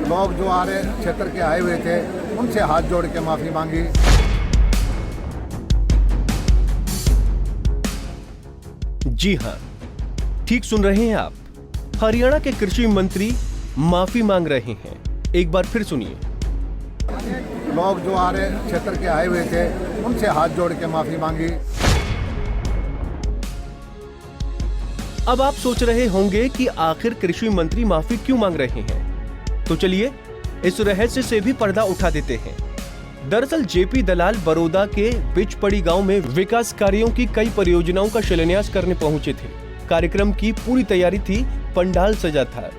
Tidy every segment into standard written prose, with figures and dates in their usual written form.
लोग जो आ रहे क्षेत्र के आए हुए थे उनसे हाथ जोड़ के माफ़ी मांगी। जी हाँ, ठीक सुन रहे हैं आप। हरियाणा के कृषि मंत्री माफी मांग रहे हैं। एक बार फिर सुनिए। लोग जो आ रहे क्षेत्र के आए हुए थे उनसे हाथ जोड़ के माफ़ी मांगी। अब आप सोच रहे होंगे कि आखिर कृषि मंत्री माफी क्यों मांग रहे हैं, तो चलिए इस रहस्य से भी पर्दा उठा देते हैं। दरअसल जेपी दलाल बड़ौदा के बिचपड़ी गांव में विकास कार्यों की कई परियोजनाओं का शिलान्यास करने पहुंचे थे। कार्यक्रम की पूरी तैयारी थी, पंडाल सजा था,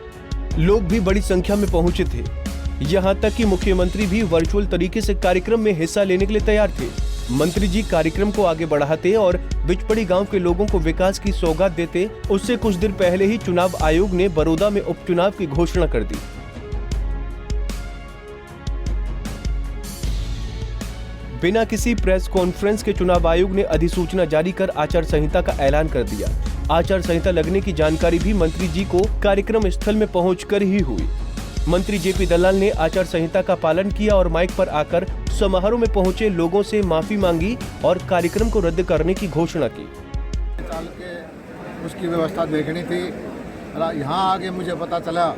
लोग भी बड़ी संख्या में पहुंचे थे। यहां तक कि मुख्यमंत्री भी वर्चुअल तरीके से कार्यक्रम में हिस्सा लेने के लिए तैयार थे। मंत्री जी कार्यक्रम को आगे बढ़ाते और बिचपड़ी गांव के लोगों को विकास की सौगात देते, उससे कुछ दिन पहले ही चुनाव आयोग ने बड़ौदा में उपचुनाव की घोषणा कर दी। बिना किसी प्रेस कॉन्फ्रेंस के चुनाव आयोग ने अधिसूचना जारी कर आचार संहिता का ऐलान कर दिया। आचार संहिता लगने की जानकारी भी मंत्री जी को कार्यक्रम स्थल में पहुंचकर ही हुई। मंत्री जेपी दलाल ने आचार संहिता का पालन किया और माइक पर आकर समारोह में पहुंचे लोगों से माफी मांगी और कार्यक्रम को रद्द करने की घोषणा की। साल के उसकी व्यवस्था देखनी थी। यहाँ आगे मुझे पता चला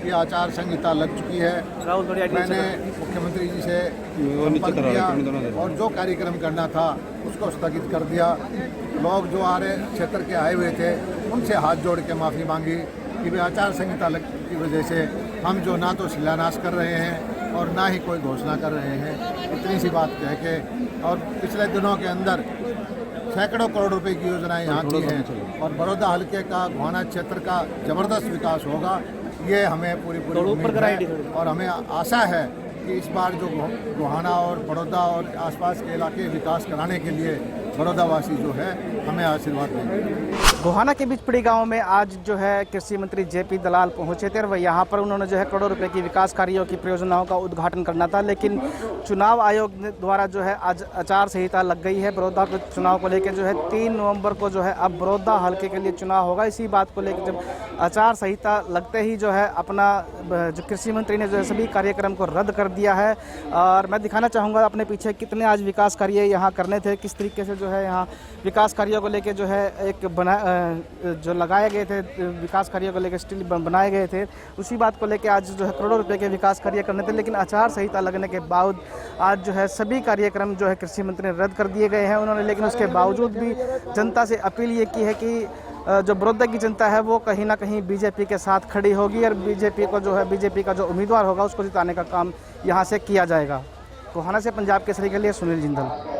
कि आचार संहिता लग चुकी है। मैंने मुख्यमंत्री जी से संपर्क किया और जो कार्यक्रम करना था उसको स्थगित कर दिया। लोग जो आ रहे क्षेत्र के आए हुए थे उनसे हाथ जोड़ के माफ़ी मांगी कि वे आचार संहिता की वजह से हम जो ना तो शिलान्यास कर रहे हैं और ना ही कोई घोषणा कर रहे हैं। इतनी सी बात कह के, और पिछले दिनों के अंदर सैकड़ों करोड़ रुपए की योजनाएं यहाँ की हैं और बड़ौदा हल्के का गोहाना क्षेत्र का ज़बरदस्त विकास होगा, ये हमें पूरी उम्मीद है। और हमें आशा है कि इस बार जो गोहाना और बड़ौदा और आसपास के इलाके विकास कराने के लिए बड़ौदा वासी जो है हमें आशीर्वाद देंगे। गोहाना के बिचपड़ी गांव में आज जो है कृषि मंत्री जेपी दलाल पहुंचे थे और यहाँ पर उन्होंने जो है करोड़ों रुपए की विकास कार्यों की परियोजनाओं का उद्घाटन करना था, लेकिन चुनाव आयोग द्वारा जो है आज आचार संहिता लग गई है। बड़ौदा के चुनाव को लेकर जो है 3 नवंबर को जो है अब बड़ौदा हल्के के लिए चुनाव होगा। इसी बात को लेकर जब आचार संहिता लगते ही जो है अपना जो कृषि मंत्री ने जो है सभी कार्यक्रम को रद्द कर दिया है। और मैं दिखाना चाहूँगा अपने पीछे कितने आज विकास कार्य यहाँ करने थे, किस तरीके से जो है यहाँ विकास कार्यों को लेकर जो है एक जो लगाए गए थे, विकास कार्यों को लेकर स्टील बनाए गए थे, उसी बात को लेकर आज जो है करोड़ों रुपए के विकास कार्य करने थे। लेकिन आचार संहिता लगने के बाद आज जो है सभी कार्यक्रम जो है कृषि मंत्री ने रद्द कर दिए गए हैं उन्होंने। लेकिन उसके बावजूद भी जनता से अपील ये की है कि जो बड़ौदा की जनता है वो कहीं ना कहीं बीजेपी के साथ खड़ी होगी और बीजेपी का जो उम्मीदवार होगा उसको जिताने का काम यहाँ से किया जाएगा। गोहाना से पंजाब केसरी के लिए सुनील जिंदल।